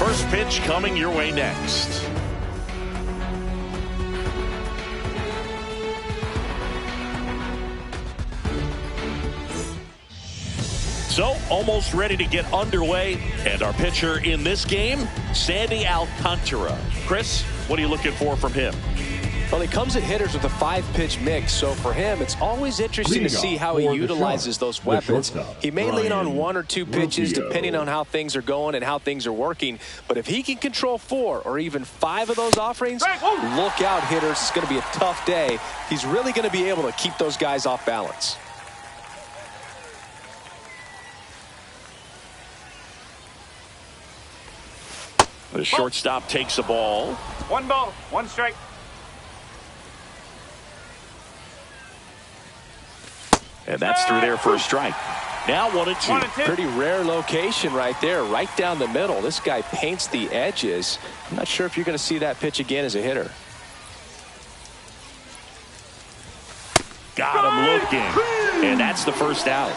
First pitch coming your way next. So, almost ready to get underway. And our pitcher in this game, Sandy Alcantara. Chris, what are you looking for from him? Well, he comes at hitters with a 5-pitch mix, so for him, it's always interesting to see how he utilizes those weapons. He may lean on 1 or 2 pitches depending on how things are going and how things are working, but if he can control 4 or even 5 of those offerings, look out, hitters. It's going to be a tough day. He's really going to be able to keep those guys off balance. The shortstop takes the ball. 1 ball, 1 strike. And that's through there for a strike. Now 1-2. Pretty rare location right there, right down the middle. This guy paints the edges. I'm not sure if you're going to see that pitch again as a hitter. Got him looking. And that's the first out.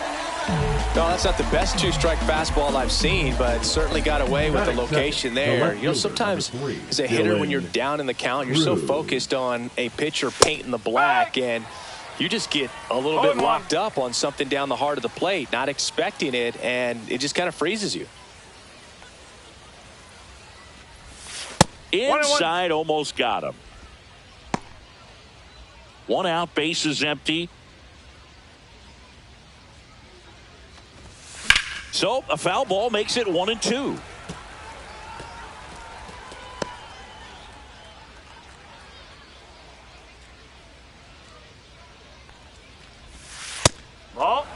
No, that's not the best 2-strike fastball I've seen, but certainly got away with the location there. You know, sometimes as a hitter, when you're down in the count, you're so focused on a pitcher painting the black, and you just get a little bit locked up on something down the heart of the plate, not expecting it, and it just kind of freezes you. Inside, almost got him. 1 out, bases empty. So a foul ball makes it 1-2. Ball.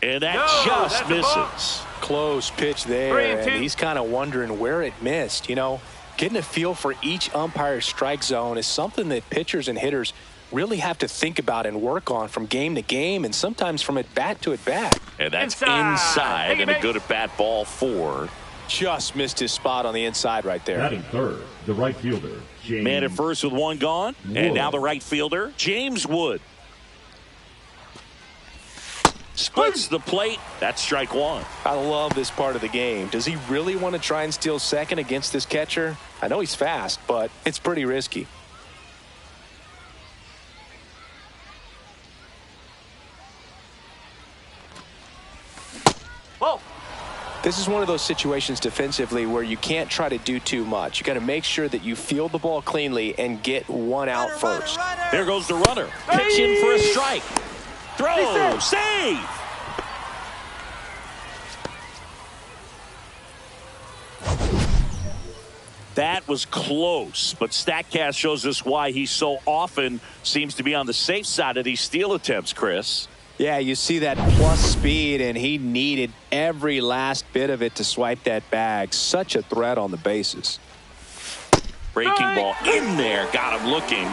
And that just misses. Close pitch there, and he's kind of wondering where it missed. You know, getting a feel for each umpire's strike zone is something that pitchers and hitters really have to think about and work on from game to game and sometimes from at bat to at bat. And that's inside and a good at bat, ball 4. Just missed his spot on the inside right there. Batting third, the right fielder, James Man at first with 1 gone. Wood. And now the right fielder, James Wood. Splits the plate. That's strike 1. I love this part of the game. Does he really want to try and steal second against this catcher? I know he's fast, but it's pretty risky. Ball. This is one of those situations defensively where you can't try to do too much. You got to make sure that you field the ball cleanly and get 1 out first. There goes the runner. Pitch in for a strike. Throw. Save. That was close, but StatCast shows us why he so often seems to be on the safe side of these steal attempts, Chris. Yeah, you see that plus speed, and he needed every last bit of it to swipe that bag. Such a threat on the bases. Breaking ball in there. Got him looking.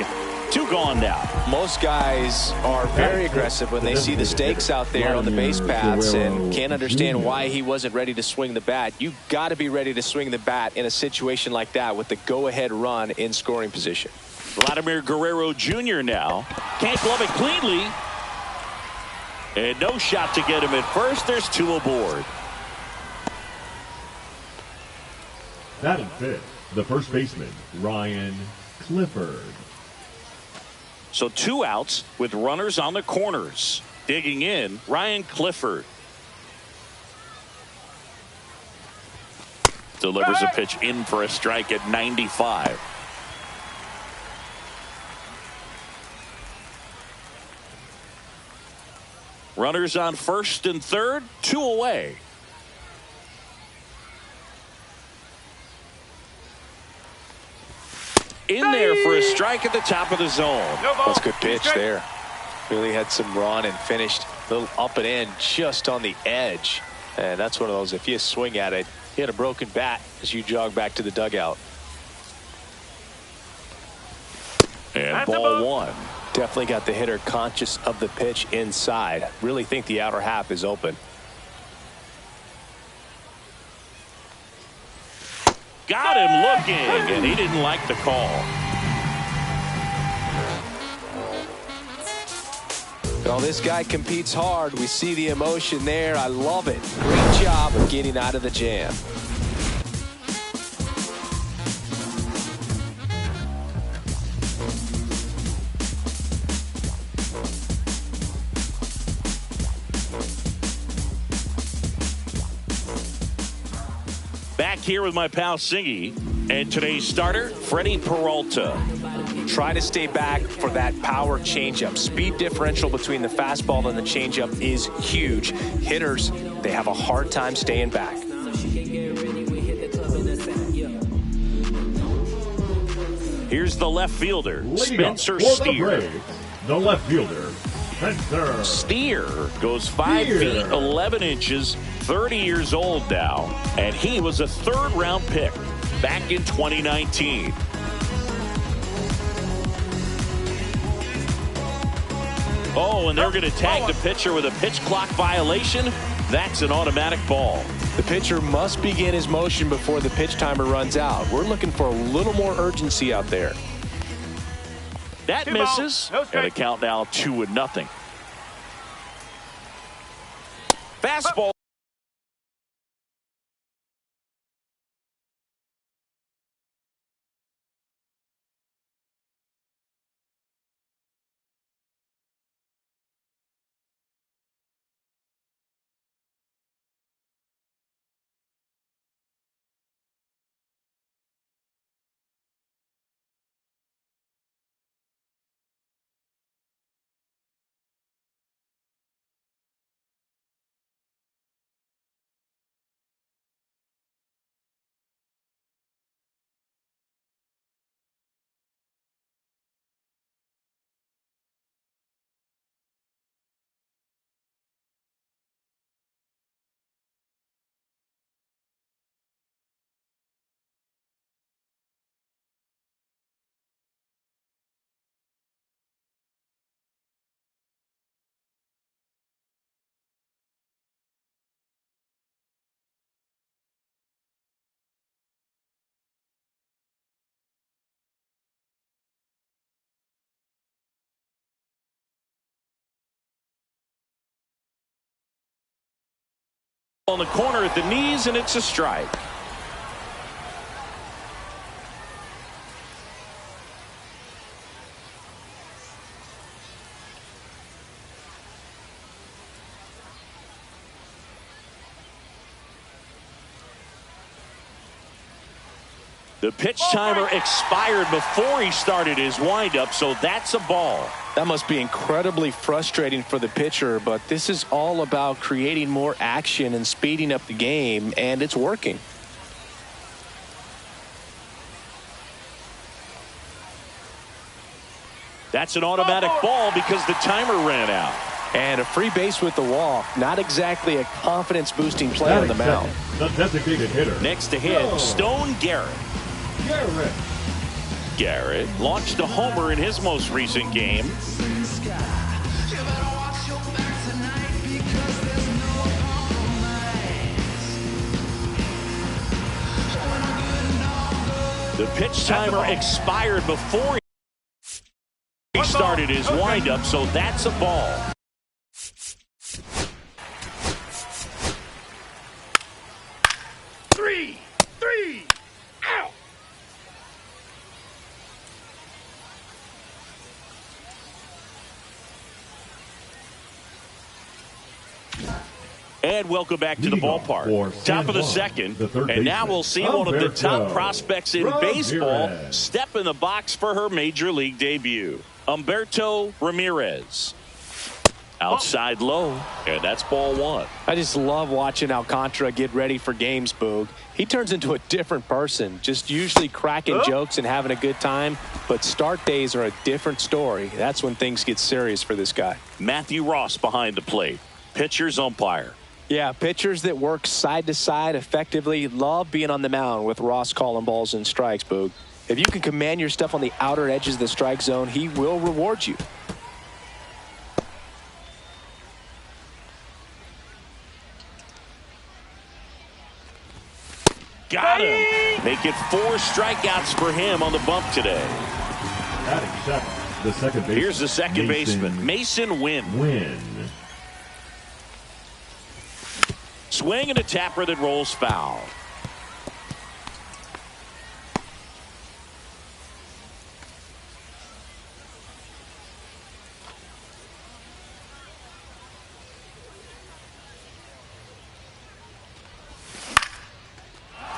2 gone now. Most guys are very aggressive when they see the stakes out there on the base paths and can't understand why he wasn't ready to swing the bat. You got to be ready to swing the bat in a situation like that with the go-ahead run in scoring position. Vladimir Guerrero Jr. now. Can't glove it cleanly. And no shot to get him at first. There's 2 aboard. Batting fifth, the first baseman, Ryan Clifford. So 2 outs with runners on the corners. Digging in, Ryan Clifford. Delivers a pitch in for a strike at 95. Runners on first and third, 2 away. In there for a strike at the top of the zone. That's a good pitch there. Really had some run and finished a little up and in just on the edge. And that's one of those, if you swing at it, you had a broken bat as you jog back to the dugout. And ball 1. Definitely got the hitter conscious of the pitch inside. Really think the outer half is open. Got him looking, and he didn't like the call. Well, this guy competes hard. We see the emotion there. I love it. Great job of getting out of the jam. Back here with my pal Singy, and today's starter, Freddie Peralta. Try to stay back for that power changeup. Speed differential between the fastball and the changeup is huge. Hitters, they have a hard time staying back. Here's the left fielder, Leading Spencer for the Steer. Braves, the left fielder, Spencer Steer goes 5 feet 11 inches, 30 years old now, and he was a third-round pick back in 2019. Oh, and they're going to tag the pitcher with a pitch clock violation. That's an automatic ball. The pitcher must begin his motion before the pitch timer runs out. We're looking for a little more urgency out there. That misses, and a count now 2-0. Fastball. On the corner at the knees, and it's a strike. The pitch timer expired before he started his windup, so that's a ball. That must be incredibly frustrating for the pitcher, but this is all about creating more action and speeding up the game, and it's working. That's an automatic ball because the timer ran out. And a free base with the walk. Not exactly a confidence-boosting play on the mound. The designated hitter. Next to hit, Stone Garrett. Garrett launched a homer in his most recent game. The pitch timer expired before he started his windup, so that's a ball. Three, out. And welcome back to the ballpark. Top of the second, and now we'll see one of the top prospects in baseball step in the box for her major league debut. Humberto Ramirez. Outside low, and that's ball one. I just love watching Alcantara get ready for games, Boog. He turns into a different person, just usually cracking jokes and having a good time, but start days are a different story. That's when things get serious for this guy. Matthew Ross behind the plate. Pitcher's umpire. Yeah, pitchers that work side to side effectively love being on the mound with Ross calling balls and strikes, Boog. If you can command your stuff on the outer edges of the strike zone, he will reward you. Got him. Make it 4 strikeouts for him on the bump today. Batting second, the second baseman. Here's the second baseman, Mason Wynn. Swing and a tapper that rolls foul.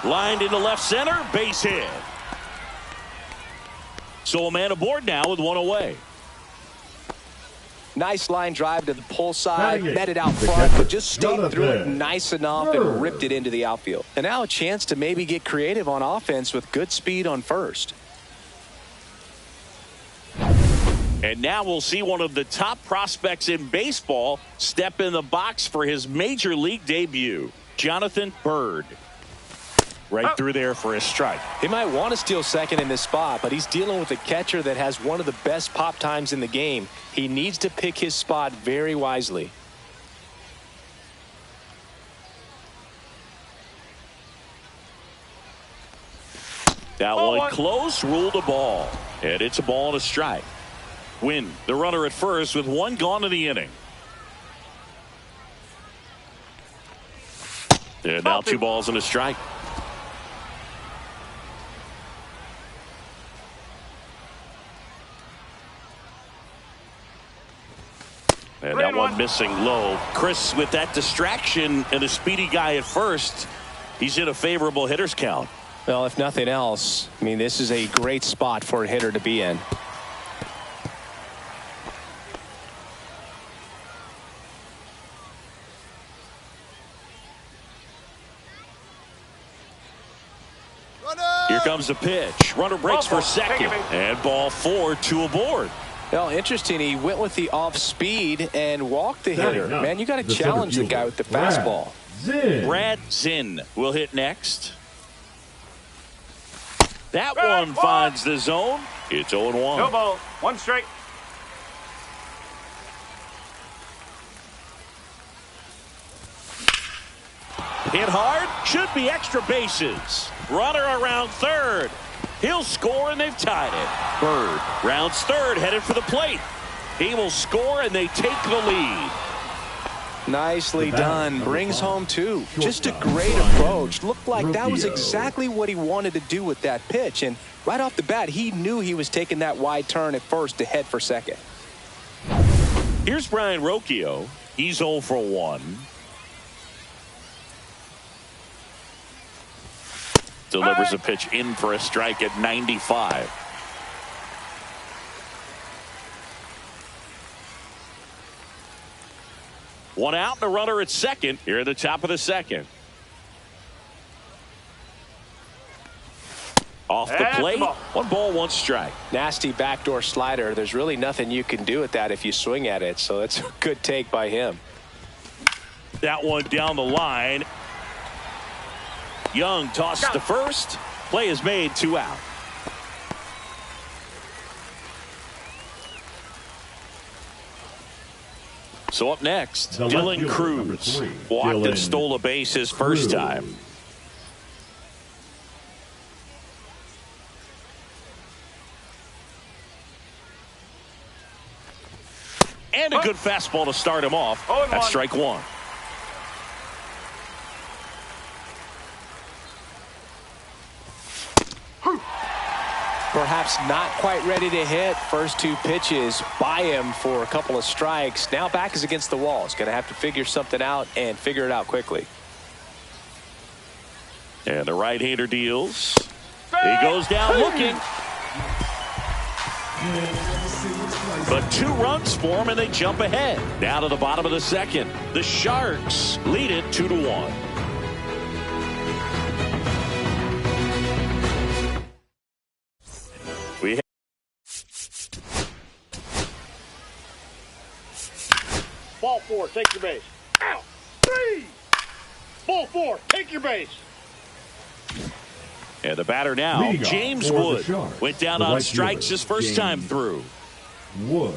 Lined into left center, base hit. So a man aboard now with one away. Nice line drive to the pull side, met it out front, but just stayed through it nice enough and ripped it into the outfield. And now a chance to maybe get creative on offense with good speed on first. And now we'll see one of the top prospects in baseball step in the box for his major league debut, Jonathan Byrd. Right through there for a strike. He might want to steal second in this spot, but he's dealing with a catcher that has one of the best pop times in the game. He needs to pick his spot very wisely. That one close, ruled a ball. And it's a ball and a strike. Wynn, the runner at first with one gone in the inning. And now 2 balls and a strike. And that one missing low. Chris, with that distraction and a speedy guy at first, he's in a favorable hitter's count. Well, if nothing else, I mean, this is a great spot for a hitter to be in. Here comes the pitch. Runner breaks for second. And ball 4, 2 aboard. Well, interesting. He went with the off speed and walked the hitter. Man, you got to challenge the guy with the fastball. Brad Zinn will hit next. That one finds the zone. It's 0-1. No ball. 1 strike. Hit hard. Should be extra bases. Runner around third. He'll score, and they've tied it. Byrd rounds third, headed for the plate. He will score, and they take the lead. Nicely done. Brings home 2. Just a great approach. Looked like that was exactly what he wanted to do with that pitch. And right off the bat, he knew he was taking that wide turn at first to head for second. Here's Brian Rocchio. He's 0 for 1. Delivers a pitch in for a strike at 95. One out and a runner at second here at the top of the second. Off the plate. 1 ball, 1 strike. Nasty backdoor slider. There's really nothing you can do with that if you swing at it. So it's a good take by him. That one down the line. Young tosses to first. Play is made, 2 out. So up next, Dylan Cruz. Walked and stole a base his first time. And a good fastball to start him off. That's strike 1. Perhaps not quite ready to hit. First 2 pitches by him for a couple of strikes. Now back is against the wall. He's going to have to figure something out and figure it out quickly. And the right-hander deals. He goes down looking. But 2 runs for him, and they jump ahead. Down to the bottom of the second. The Sharks lead it 2-1. Ball 4, take your base. Out. 3. Ball 4, take your base. And the batter now, James Wood, went down on strikes his first time through. Wood.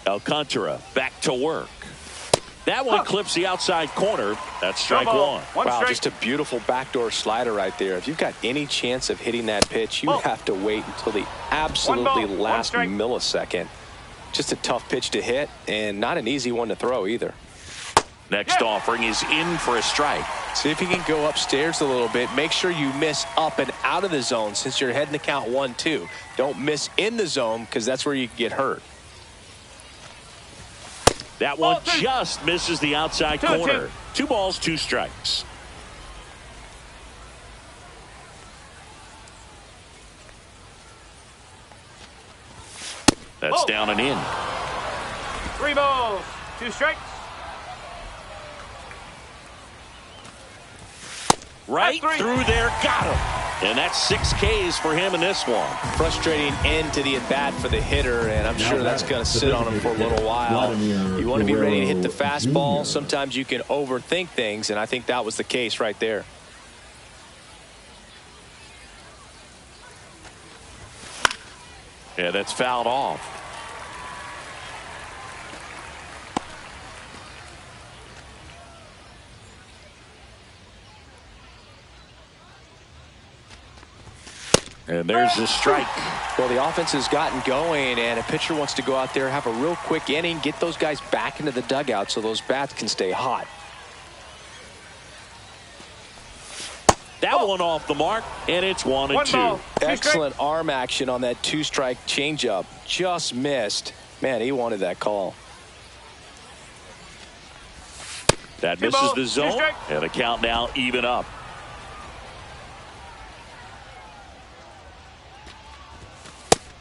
Alcantara back to work. That one clips the outside corner. That's strike one. Wow, just a beautiful backdoor slider right there. If you've got any chance of hitting that pitch, you have to wait until the absolutely last millisecond. Just a tough pitch to hit, and not an easy one to throw either. Next offering is in for a strike. See if you can go upstairs a little bit. Make sure you miss up and out of the zone since you're heading to count 1-2. Don't miss in the zone because that's where you can get hurt. That one just misses the outside corner. 2 balls, 2 strikes. That's down and in. 3 balls, 2 strikes. Right through there, got him. And that's 6 Ks for him in this one. Frustrating end to the at-bat for the hitter, and I'm sure that's going to sit on him for a little while. You want to be ready to hit the fastball. Sometimes you can overthink things, and I think that was the case right there. Yeah, that's fouled off. And there's the strike. Well, the offense has gotten going, and a pitcher wants to go out there, have a real quick inning, get those guys back into the dugout so those bats can stay hot. That one off the mark, and it's 1-2. Excellent arm action on that 2-strike changeup. Just missed. Man, he wanted that call. That misses the zone, and the count now even up.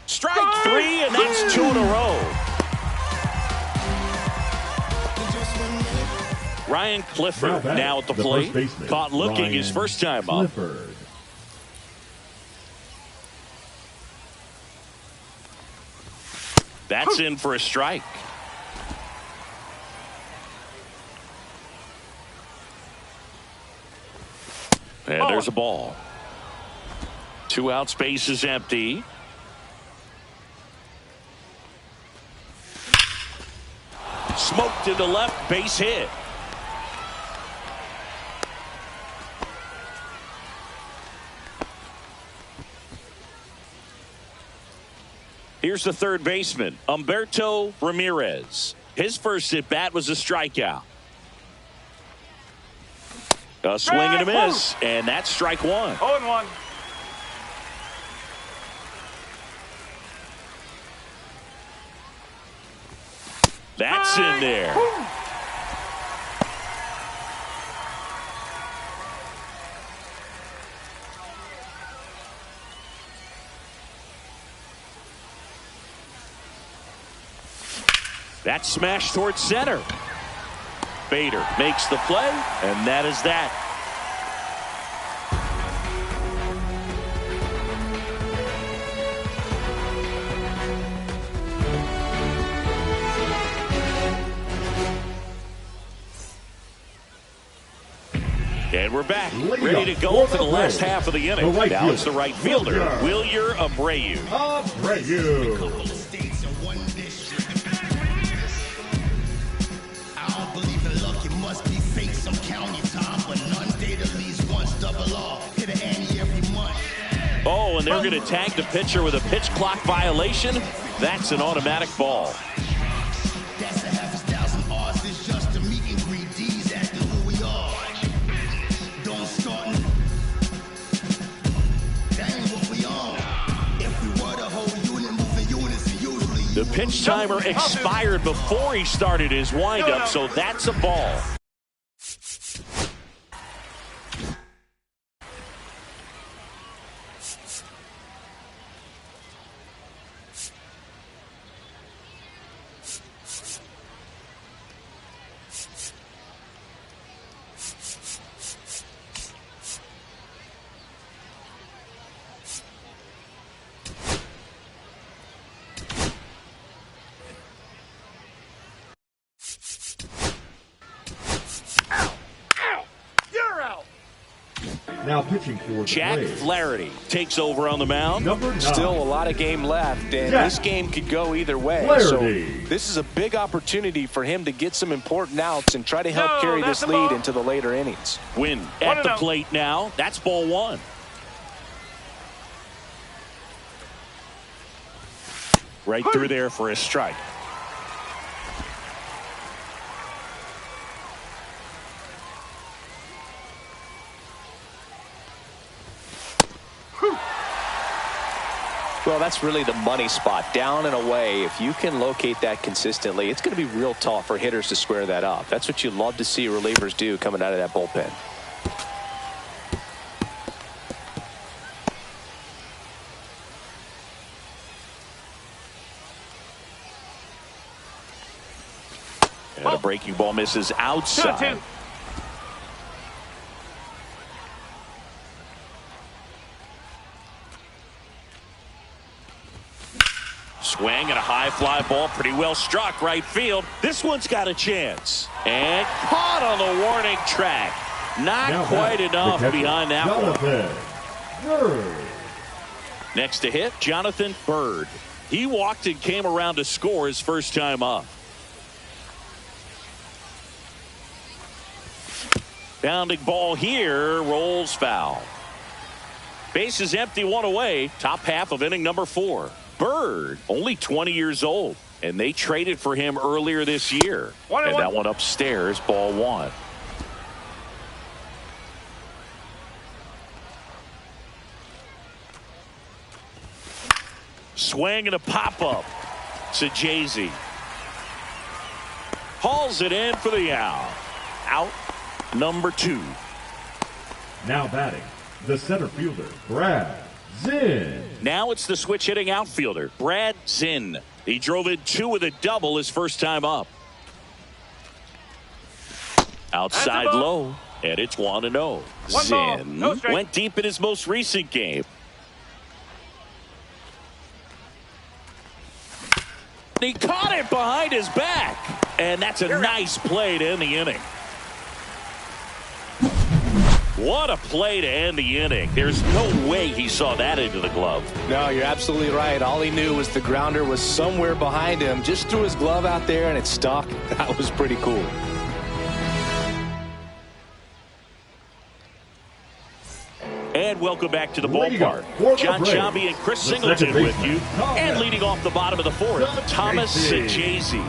Strike 3, and that's 2 in a row. Ryan Clifford now at the plate. Caught looking his first time up. That's in for a strike. And there's a ball. 2 out, space is empty. Smoked to the left, base hit. Here's the third baseman, Humberto Ramirez. His first at bat was a strikeout. A swing and a miss, and that's strike 1. 0-1. That's in there. That's smashed towards center. Bader makes the play, and that is that. And we're back, ready to go for the last half of the inning. Now it's the right fielder, Wilyer Abreu. Oh, and they're going to tag the pitcher with a pitch clock violation. That's an automatic ball. The pitch timer expired before he started his windup, so that's a ball. Now pitching for Jack Flaherty takes over on the mound. Number 9. Still a lot of game left, and this game could go either way. Flaherty. So this is a big opportunity for him to get some important outs and try to help carry this lead into the later innings. Win at the plate now. That's ball 1. Right through there for a strike. Well, that's really the money spot, down and away. If you can locate that consistently, it's going to be real tough for hitters to square that up. That's what you love to see relievers do coming out of that bullpen. And a breaking ball misses outside. 2-2. Swing and a high fly ball, pretty well struck right field. This one's got a chance. And caught on the warning track. Not quite enough behind that one. Next to hit, Jonathan Bird. He walked and came around to score his first time up. Bounding ball here, rolls foul. Base is empty, 1 away. Top half of inning number 4. Bird, only 20 years old, and they traded for him earlier this year. And that one upstairs, ball 1. Swing and a pop-up to Jay-Z. Hauls it in for the out. Out number 2. Now batting, the center fielder, Brad Zinn. Now it's the switch hitting outfielder, Brad Zinn. He drove in 2 with a double his first time up. Outside low, and it's 1-0. Zinn went deep in his most recent game. He caught it behind his back, and that's a nice play to end the inning. What a play to end the inning. There's no way he saw that into the glove. No, you're absolutely right. All he knew was the grounder was somewhere behind him. Just threw his glove out there and it stuck. That was pretty cool. And welcome back to the ballpark. John Chambi and Chris Singleton with you. And leading off the bottom of the 4th, Thomas Jay-Z.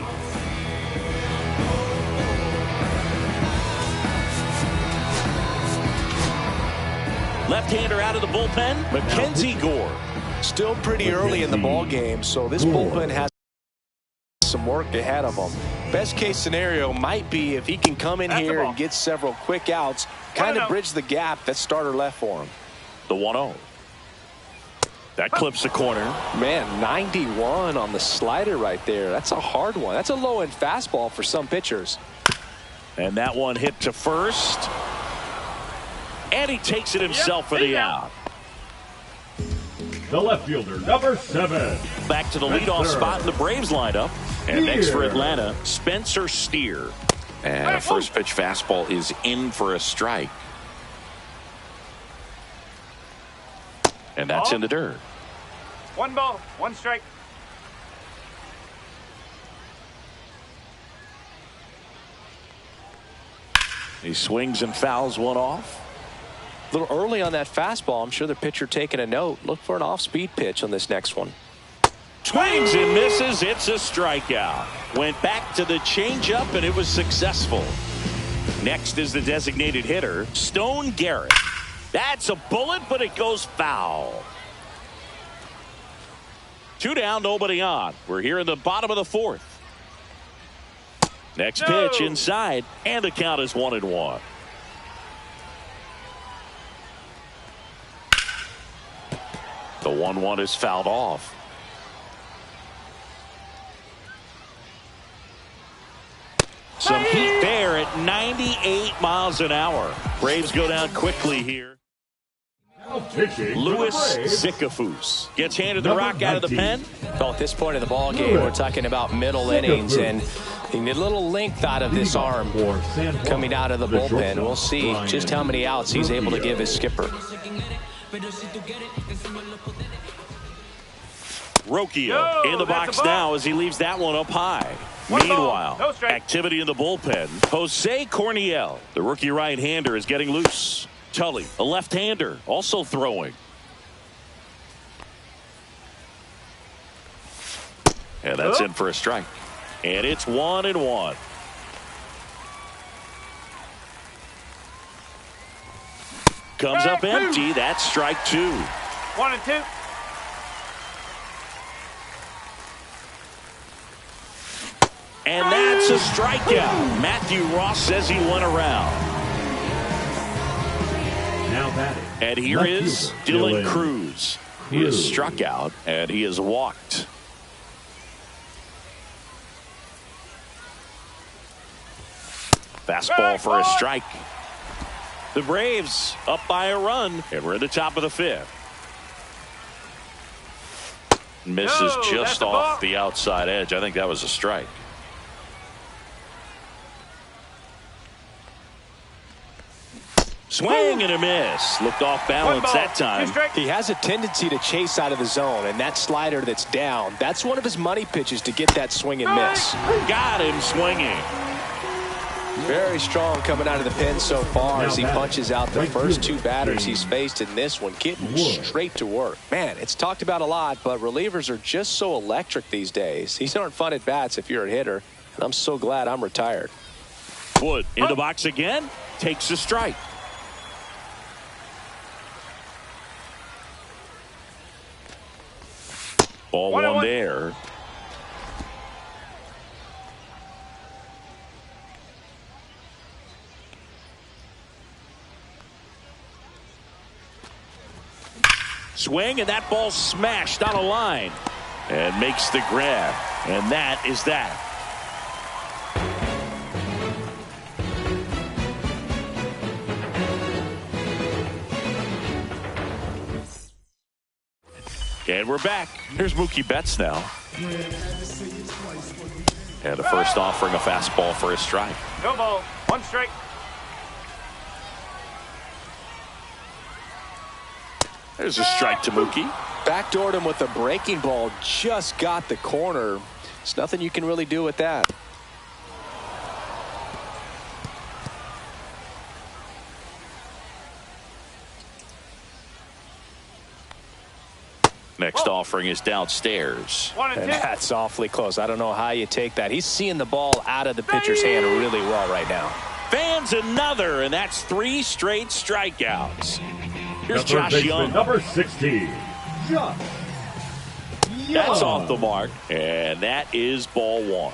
Left-hander out of the bullpen, Mackenzie Gore. Still pretty early in the ball game, so this bullpen has some work ahead of him. Best case scenario might be if he can come in here and get several quick outs, kind of bridge the gap that starter left for him. The 1-0. That clips the corner. Man, 91 on the slider right there. That's a hard one. That's a low-end fastball for some pitchers. And that one hit to first. And he takes it himself for the out. The left fielder, number 7. Back to the leadoff spot in the Braves lineup. And next for Atlanta, Spencer Steer. And a first pitch fastball is in for a strike. And that's in the dirt. 1 ball, 1 strike. He swings and fouls one off. A little early on that fastball. I'm sure the pitcher taking a note. Look for an off-speed pitch on this next one. Swings and misses. It's a strikeout. Went back to the changeup, and it was successful. Next is the designated hitter, Stone Garrett. That's a bullet, but it goes foul. 2 down, nobody on. We're here in the bottom of the 4th. Next pitch inside, and the count is 1-1. The 1-1 is fouled off. Some heat there at 98 miles an hour. Braves go down quickly here. Louis Zicafus gets handed the rock out of the pen. Well, at this point in the ball game, we're talking about middle innings, and You need a little length out of this arm coming out of the bullpen. We'll see just how many outs he's able to give his skipper. Rocchio in the box now as he leaves that one up high. Meanwhile, activity in the bullpen. Jose Corniel, the rookie right-hander, is getting loose. Tully, a left-hander, also throwing. And that's in for a strike. And it's 1-1. Comes up empty. That's strike 2. 1-2. And that's a strikeout. Matthew Ross says he went around. Now batting. And here is Dylan Cruz. He is struck out and he is walked. Fastball for a strike. The Braves up by a run, and we're in the top of the 5th. Misses just off the outside edge. I think that was a strike. Swing and a miss. Looked off balance that time. He has a tendency to chase out of the zone, and that slider that's down, that's one of his money pitches to get that swing and miss. Got him swinging. Very strong coming out of the pen so far as he punches out the first 2 batters he's faced in this one, getting straight to work. Man, it's talked about a lot, but relievers are just so electric these days. These aren't fun at bats if you're a hitter, and I'm so glad I'm retired. Wood in the box again, takes a strike. Ball 1 there. Swing, and that ball smashed on a line and makes the grab, and that is that. And we're back. Here's Mookie Betts now. And the first offering, a fastball for a strike. No ball, 1 strike. There's a strike to Mookie. Backdoored him with a breaking ball, just got the corner. There's nothing you can really do with that. Next offering is downstairs. And that's awfully close. I don't know how you take that. He's seeing the ball out of the pitcher's hand really well right now. Fans another, and that's 3 straight strikeouts. Here's Josh Young. Number 16. Josh Young. That's off the mark, and that is ball 1.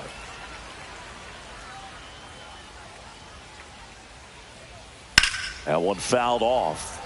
That one fouled off.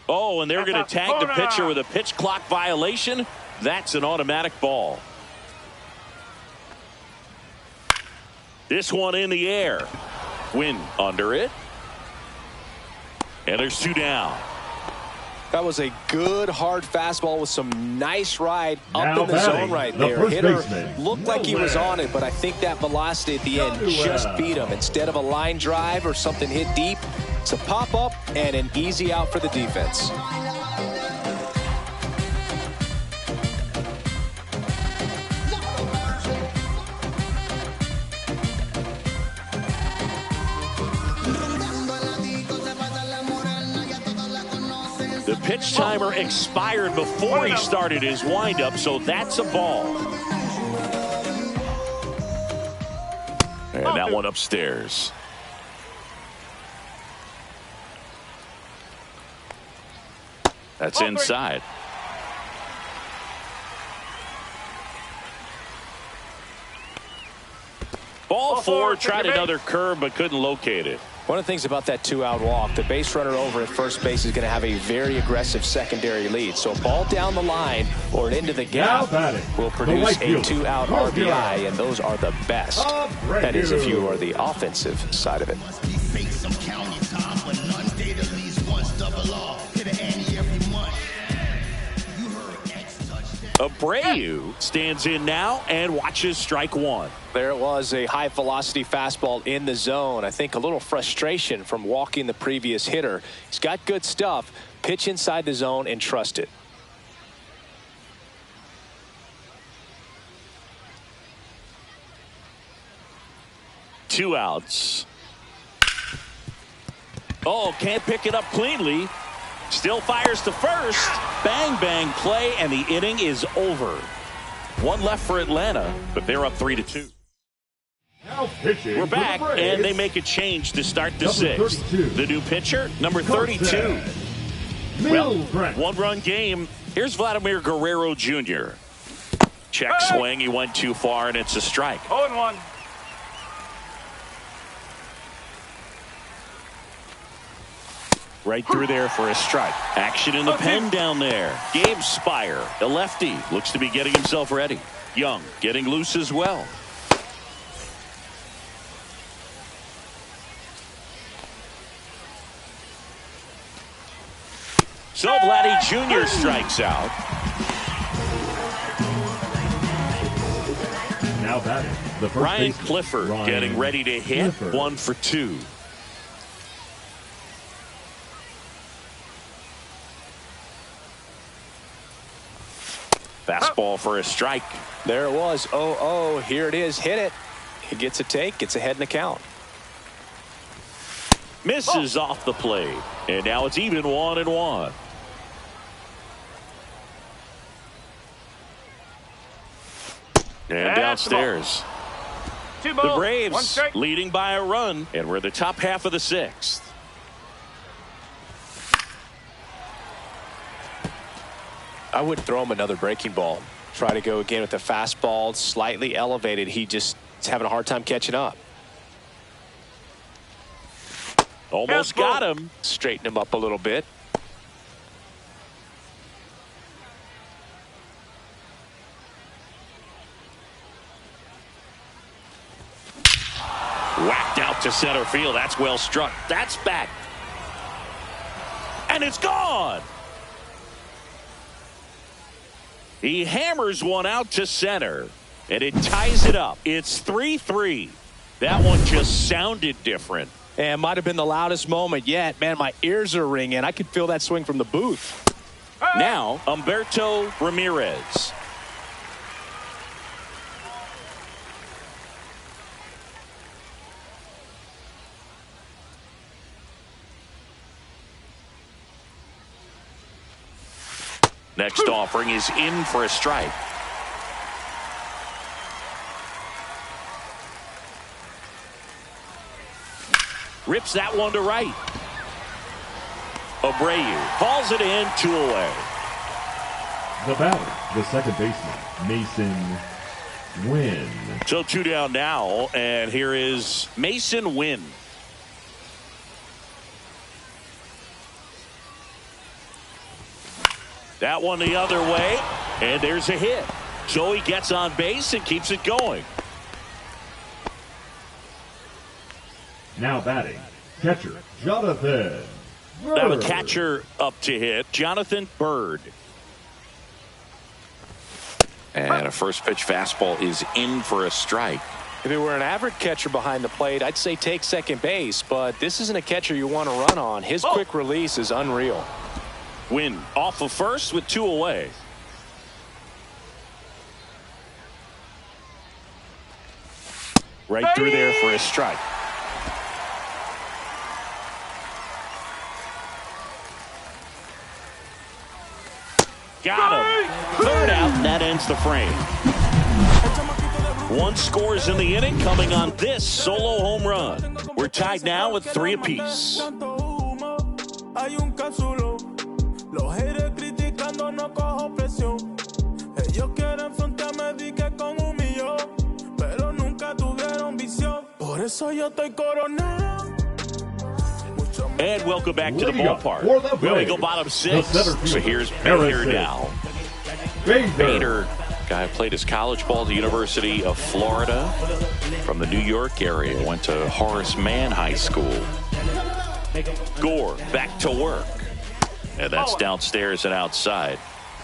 Oh, and they're going to tag the pitcher with a pitch clock violation. That's an automatic ball. This one in the air. Win under it. And there's 2 down. That was a good hard fastball with some nice ride up in the zone right there. Hitter looked like he was on it, but I think that velocity at the end just beat him. Instead of a line drive or something hit deep, it's a pop-up and an easy out for the defense. The pitch timer expired before he started his windup, so that's a ball. And that one upstairs. That's inside. Ball 4, tried another curve but couldn't locate it. One of the things about that 2-out walk, the base runner over at first base is going to have a very aggressive secondary lead. So a ball down the line or into the gap will produce a 2-out RBI, and those are the best. That is if you are the offensive side of it. Abreu stands in now and watches strike one. There it was, a high-velocity fastball in the zone. I think a little frustration from walking the previous hitter. He's got good stuff. Pitch inside the zone and trust it. Two outs. Oh, can't pick it up cleanly. Still fires to first. Bang, bang play, and the inning is over. One left for Atlanta, but they're up 3-2. We're back, and they make a change to start the sixth. The new pitcher, number 32. Well, one-run game. Here's Vladimir Guerrero Jr. Check swing. He went too far, and it's a strike. 0-1. Right through there for a strike. Action in the pen down there. Gabe Spire, the lefty, looks to be getting himself ready. Young getting loose as well. So Vladdy Jr. strikes out. Now batting, the first Ryan baseman, Clifford getting ready to hit. 1 for 2. Fastball for a strike. There it was. 0-0. Here it is. Hit it. He gets a take. Gets ahead in the count. Misses off the plate. And now it's even 1-1. And downstairs. The The Braves leading by a run. And we're the top half of the sixth. I wouldn't throw him another breaking ball. Try to go again with the fastball, slightly elevated. He just is having a hard time catching up. Almost got him. Straighten him up a little bit. Whacked out to center field. That's well struck. That's back. And it's gone. He hammers one out to center, and it ties it up. It's 3-3. That one just sounded different. And might have been the loudest moment yet. Man, my ears are ringing. I could feel that swing from the booth. Now, Humberto Ramirez. Next offering is in for a strike. Rips that one to right. Abreu calls it in, 2 away. The batter, the second baseman, Mason Wynn. So 2 down now, and here is Mason Wynn. That one the other way, and there's a hit. So he gets on base and keeps it going. Now batting, catcher Jonathan Bird. Now the catcher up to hit, Jonathan Bird. And a first pitch fastball is in for a strike. If it were an average catcher behind the plate, I'd say take second base, but this isn't a catcher you want to run on. His quick release is unreal. Win off of first with 2 away. Right through there for a strike. Got him. Third out, and that ends the frame. 1 scores in the inning, coming on this solo home run. We're tied now with 3 apiece. Los haters criticando, no cojo presión. Ellos quieren frontearme, di que con un millón, pero nunca tuvieron visión. Por eso yo estoy coronado. And welcome back to the Leading up ballpark. for the Well, we go Braves, bottom the 6. center So fielder, here's Bader Harrison now. Bader. Guy played his college ball at the University of Florida from the New York area. Went to Horace Mann High School. Gore back to work. And that's downstairs and outside.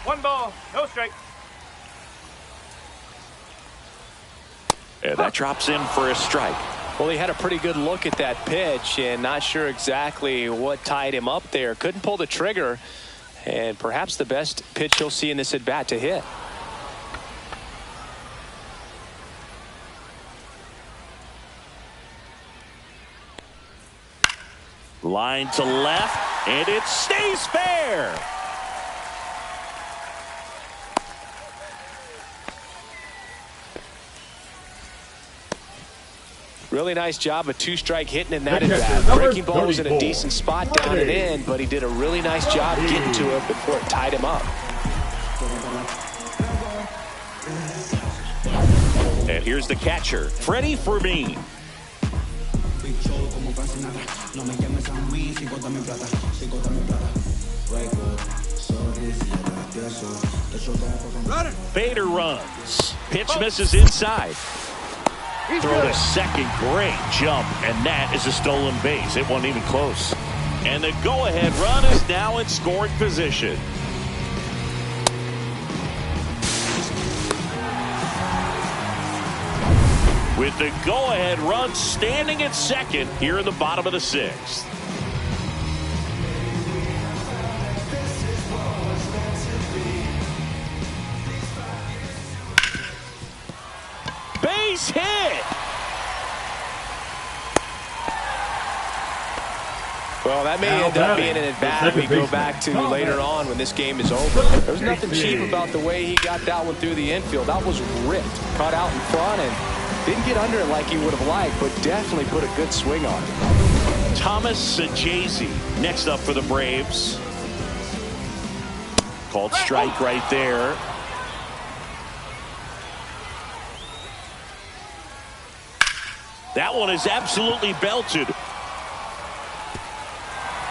1 ball, no strike. And that drops in for a strike. Well, he had a pretty good look at that pitch and not sure exactly what tied him up there. Couldn't pull the trigger, and perhaps the best pitch he'll see in this at bat to hit. Line to left, and it stays fair. Really nice job of 2-strike hitting in that at bat. Breaking ball was in a decent spot down and in, but he did a really nice job getting to it before it tied him up. And here's the catcher, Freddie Fermin. Bader runs. Pitch misses inside. Throw to second, great jump, and that is a stolen base. It wasn't even close. And the go-ahead run is now in scoring position. With the go-ahead run standing at second here in the bottom of the 6th. Base hit. Well, that may end up being an at-bat we go back to later on when this game is over. There's nothing cheap about the way he got that one through the infield. That was ripped, caught out in front, and didn't get under it like he would have liked, but definitely put a good swing on it. Thomas Sajazi next up for the Braves. Called strike right there. That one is absolutely belted.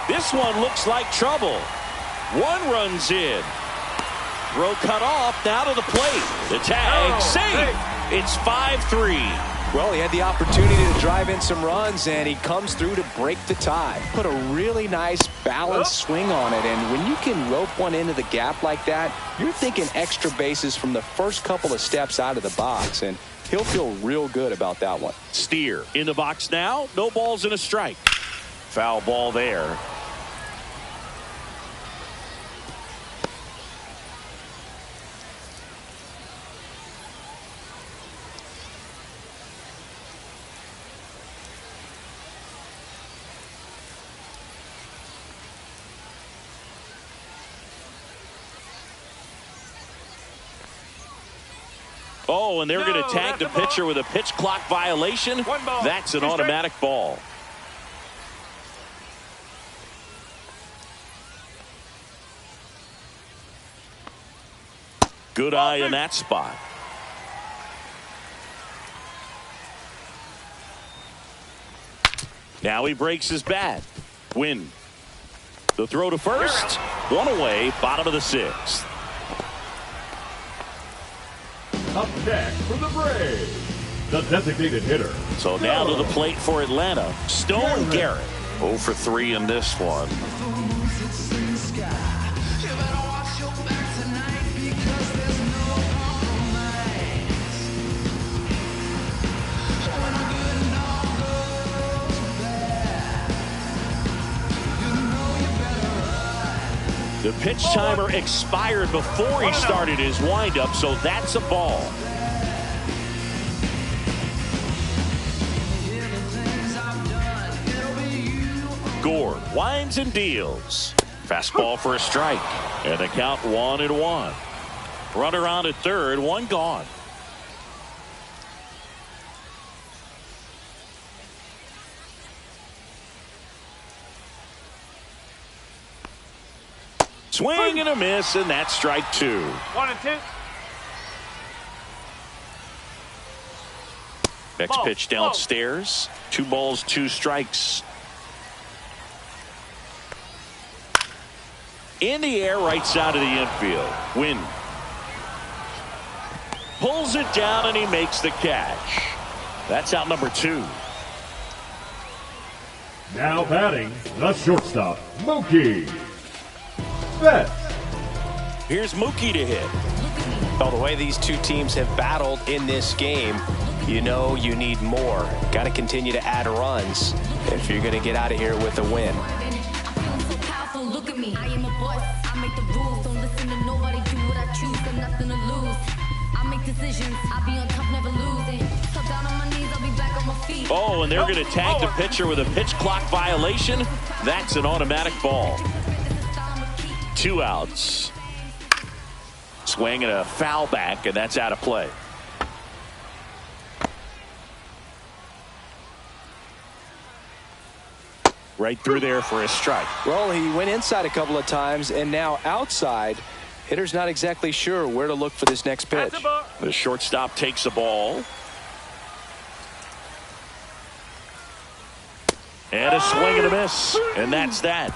This one looks like trouble. 1 runs in. Throw cut off, now to the plate. The tag, safe. It's 5-3. Well, he had the opportunity to drive in some runs, and he comes through to break the tie. Put a really nice balanced swing on it, and when you can rope one into the gap like that, you're thinking extra bases from the first couple of steps out of the box, and he'll feel real good about that one. Steer in the box now. No balls and a strike. Foul ball there. Oh, and they're going to tag the pitcher with a pitch clock violation. That's an automatic ball. Good eye in that spot. Now he breaks his bat. Win. The throw to first. 1 away, bottom of the 6th. Up next for the Braves, the designated hitter. So now to the plate for Atlanta, Stone Garrett. 0 for 3 in this one. The pitch timer expired before he started his windup, so that's a ball. Gore winds and deals. Fastball for a strike. And the count 1-1. Runner on at third, 1 gone. Swing and a miss, and that's strike 2. 1-2. Next pitch downstairs. 2 balls, 2 strikes. In the air, right side of the infield. Wynn pulls it down, and he makes the catch. That's out number 2. Now batting, the shortstop, Mookie Betts. Here's Mookie to hit. Well, the way these two teams have battled in this game, you know you need more. Got to continue to add runs if you're going to get out of here with a win. Look at me, I am a boss. I make the rules. Don't listen to nobody. Do what I choose. Got nothing to lose. I make decisions. I'll be on top, never losing. So down on my knees, I'll be back on my feet. Oh, and they're going to tag the pitcher with a pitch clock violation. That's an automatic ball. 2 outs. Swing and a foul back, and that's out of play. Right through there for a strike. Well, he went inside a couple of times, and now outside. Hitter's not exactly sure where to look for this next pitch. The shortstop takes the ball. And a swing and a miss. And that's that.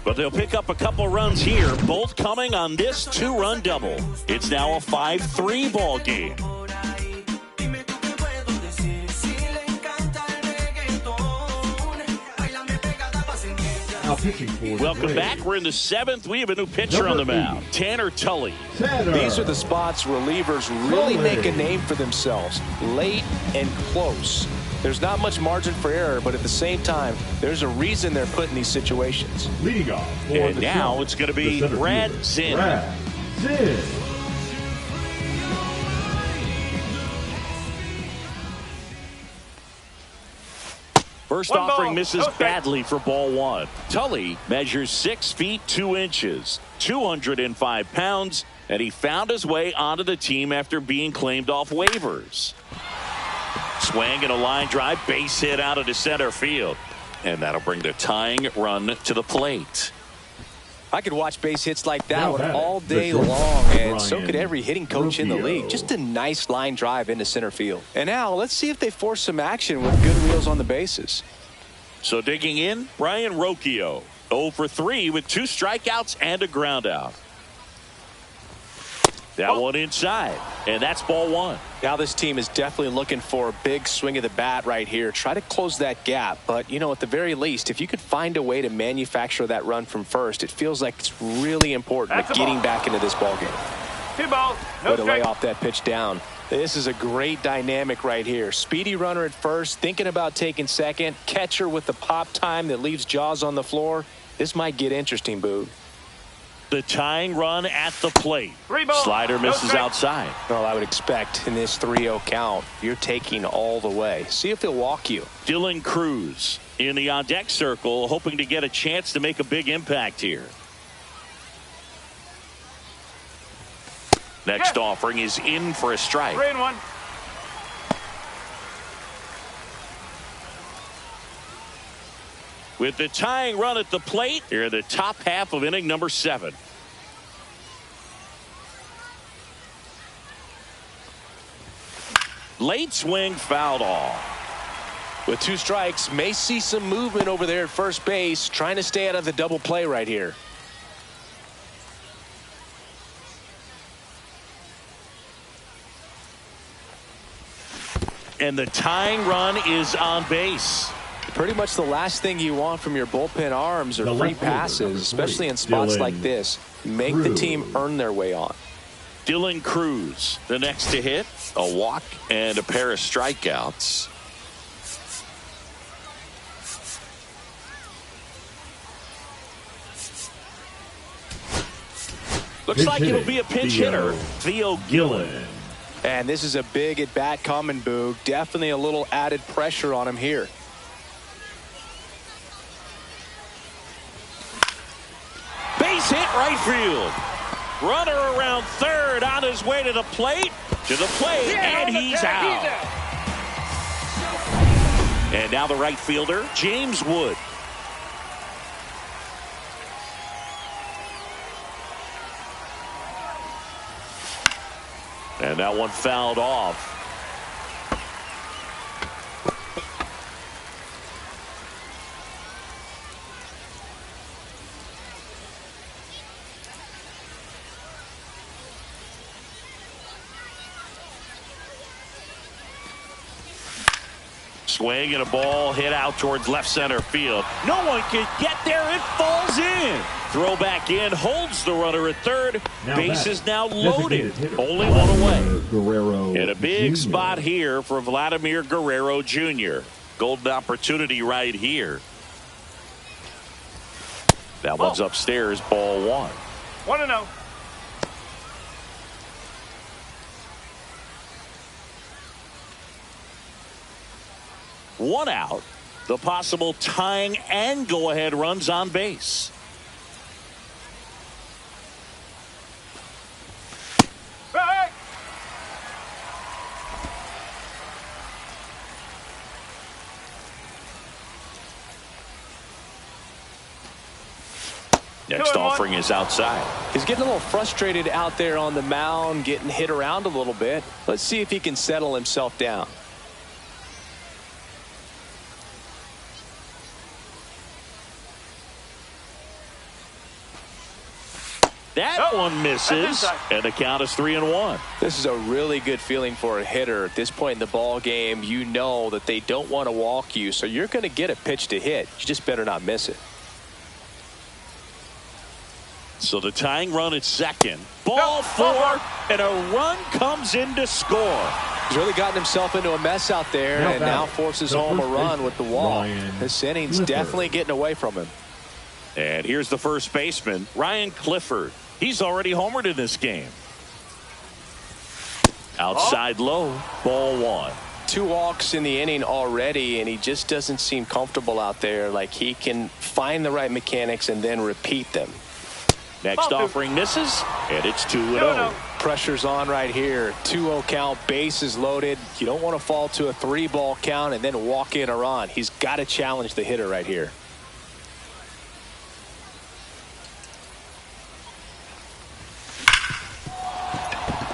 But they'll pick up a couple runs here, both coming on this 2-run double. It's now a 5-3 ball game. Welcome back. We're in the 7th. We have a new pitcher on the mound, Tanner Tully. These are the spots relievers really make a name for themselves, late and close. There's not much margin for error, but at the same time, there's a reason they're put in these situations. Leading off for and now it's going to be Brad Zinn. First offering misses badly for ball 1. Tully measures 6 feet 2 inches, 205 pounds, and he found his way onto the team after being claimed off waivers. Swing and a line drive, base hit out into center field. And that'll bring the tying run to the plate. I could watch base hits like that one all day long, and so could every hitting coach in the league. Just a nice line drive into center field. And now let's see if they force some action with good wheels on the bases. So digging in, Brian Rocchio, 0 for 3 with 2 strikeouts and a ground out. That one inside, and that's ball 1. Now this team is definitely looking for a big swing of the bat right here. Try to close that gap, but you know, at the very least, if you could find a way to manufacture that run from first, it feels like it's really important with getting back into this ball game. 2 balls, no Way to lay strike. off that pitch down. This is a great dynamic right here. Speedy runner at first, thinking about taking second. Catcher with the pop time that leaves Jaws on the floor. This might get interesting, Boog. The tying run at the plate. 3 balls, Slider no misses strike. outside. Well, I would expect in this 3-0 count, you're taking all the way. See if he'll walk you. Dylan Cruz in the on-deck circle, hoping to get a chance to make a big impact here. Next offering is in for a strike. 3-1. With the tying run at the plate, here in the top half of inning number 7. Late swing fouled off. With 2 strikes, may see some movement over there at first base, trying to stay out of the double play right here. And the tying run is on base. Pretty much the last thing you want from your bullpen arms are free passes, especially in spots like this. Make the team earn their way on. Dylan Cruz, the next to hit, a walk and a pair of strikeouts. Looks like it'll be a pinch hitter, Theo Gillen. And this is a big at-bat coming, Boog. Definitely a little added pressure on him here. Base hit right field. Runner around third on his way to the plate. And he's out. And now the right fielder, James Wood. And that one fouled off. Swing and a ball hit out towards left center field. No one can get there. It falls in. Throw back in, holds the runner at third. Base is now loaded. Only one away. And a big spot here for Vladimir Guerrero Jr. Golden opportunity right here. That one's upstairs, ball 1. 1-0. One out. The possible tying and go-ahead runs on base. Hey! Next offering is outside. He's getting a little frustrated out there on the mound, getting hit around a little bit. Let's see if he can settle himself down. That one misses, and the count is 3-1. This is a really good feeling for a hitter at this point in the ball game. You know that they don't want to walk you, so you're going to get a pitch to hit. You just better not miss it. So the tying run at second. Ball 4, and a run comes in to score. He's really gotten himself into a mess out there, and now forces home a run with the walk. This inning's definitely getting away from him. And here's the first baseman, Ryan Clifford. He's already homered in this game. Outside low, ball 1. 2 walks in the inning already, and he just doesn't seem comfortable out there. Like he can find the right mechanics and then repeat them. Next offering misses, and it's 2-0. Pressure's on right here. 2-0 count, bases loaded. You don't want to fall to a 3-ball count and then walk in a run. He's got to challenge the hitter right here.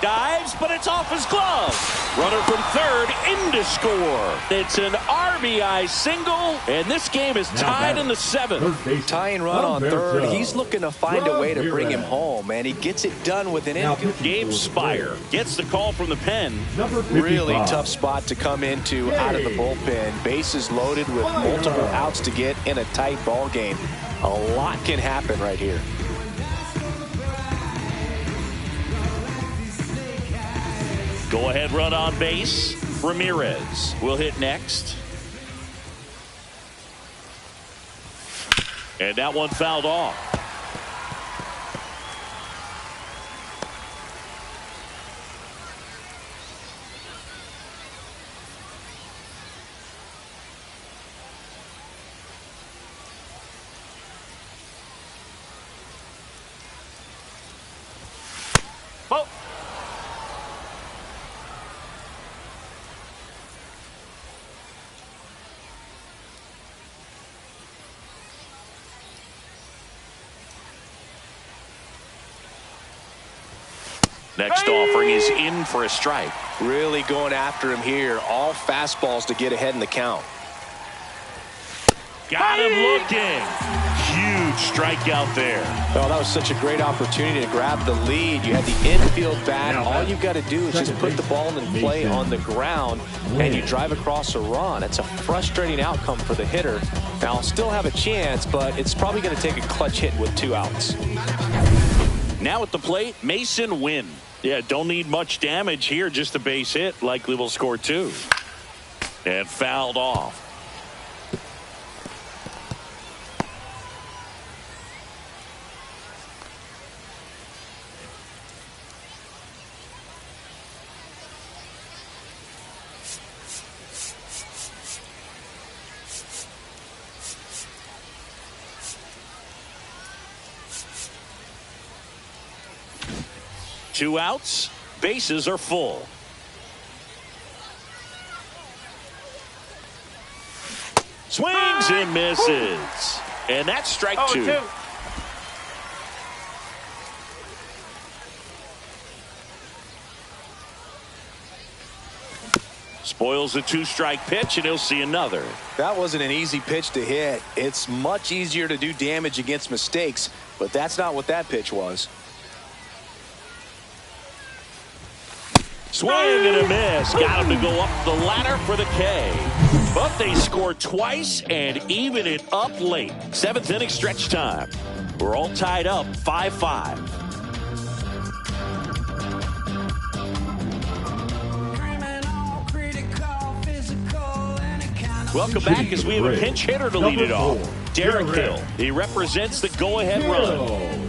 Dives, but it's off his glove. Runner from third in to score. It's an RBI single, and this game is tied in the 7th. Tying run on third. He's looking to find a way to bring him home, and he gets it done with an infield. Gabe Spire gets the call from the pen. Really tough spot to come into out of the bullpen. Bases loaded with multiple outs to get in a tight ball game. A lot can happen right here. Go-ahead run on base. Ramirez will hit next. And that one fouled off. Next offering is in for a strike. Really going after him here. All fastballs to get ahead in the count. Got him looking. Huge strikeout there. Oh, that was such a great opportunity to grab the lead. You had the infield bat. All you've got to do is just put the ball in play on the ground, and you drive across a run. It's a frustrating outcome for the hitter. Now, I'll still have a chance, but it's probably going to take a clutch hit with 2 outs. Now at the plate, Mason Wynn. Yeah, don't need much damage here, just a base hit. Likely will score 2. And fouled off. Two outs, bases are full. Swings and misses. And that's strike 2. Spoils the 2-strike pitch, and he'll see another. That wasn't an easy pitch to hit. It's much easier to do damage against mistakes, but that's not what that pitch was. Swing and a miss. Got him to go up the ladder for the K. But they scored twice and even it up late. 7th inning stretch time. We're all tied up 5-5. Welcome back as we have a pinch hitter to lead it off. Derek Hill. He represents the go-ahead run.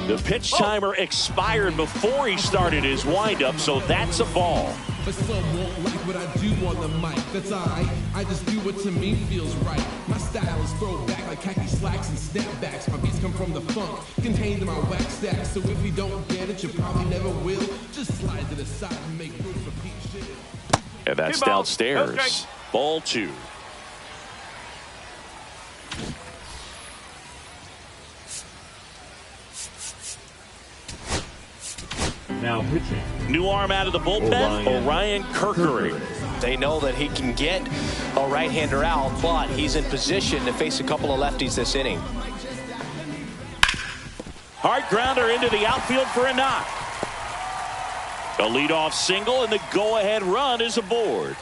The pitch timer expired before he started his windup, so that's a ball. But some won't like what I do on the mic. That's alright. I just do what to me feels right. My style is throwback like khaki slacks and snapbacks. My beats come from the funk contained in my wax stack. So if you don't get it, you probably never will. Just slide to the side and make room for Pete shit. And that's downstairs. Okay. Ball 2. Now pitching. New arm out of the bullpen, Orion Kirkery. They know that he can get a right-hander out, but he's in position to face a couple of lefties this inning. Hard grounder into the outfield for a knock. A leadoff single, and the go-ahead run is aboard.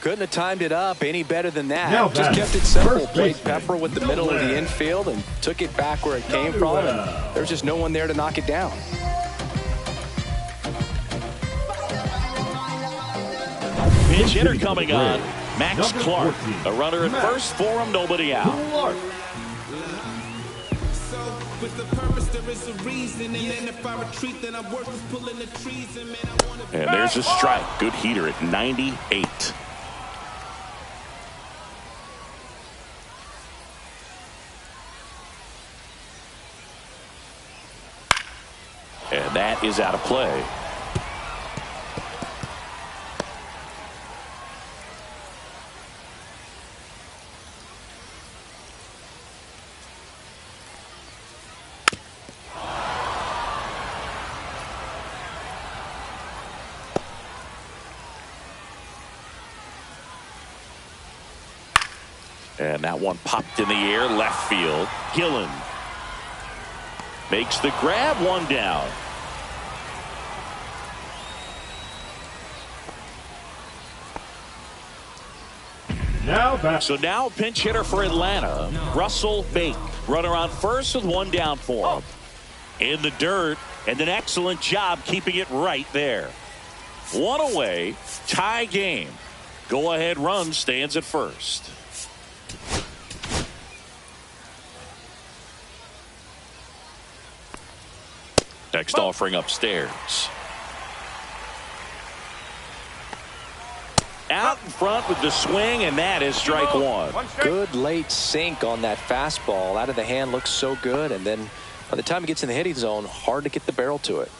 Couldn't have timed it up any better than that. Now just kept it simple. Played Pepper with the middle of the infield and took it back where it came from. And there's just no one there to knock it down. Pinch hitter coming on, Max Clark. A runner at first for him, nobody out. And there's a strike. Good heater at 98. And that is out of play. And that one popped in the air, left field. Gillen makes the grab, one down. So now pinch hitter for Atlanta, Russell Bake. Runner on first with one down for him. In the dirt, and an excellent job keeping it right there. One away, tie game. Go ahead run stands at first. Next offering upstairs. Out in front with the swing, and that is strike one. Good late sink on that fastball. Out of the hand, looks so good, and then by the time it gets in the hitting zone, hard to get the barrel to it.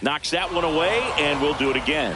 Knocks that one away, and we'll do it again.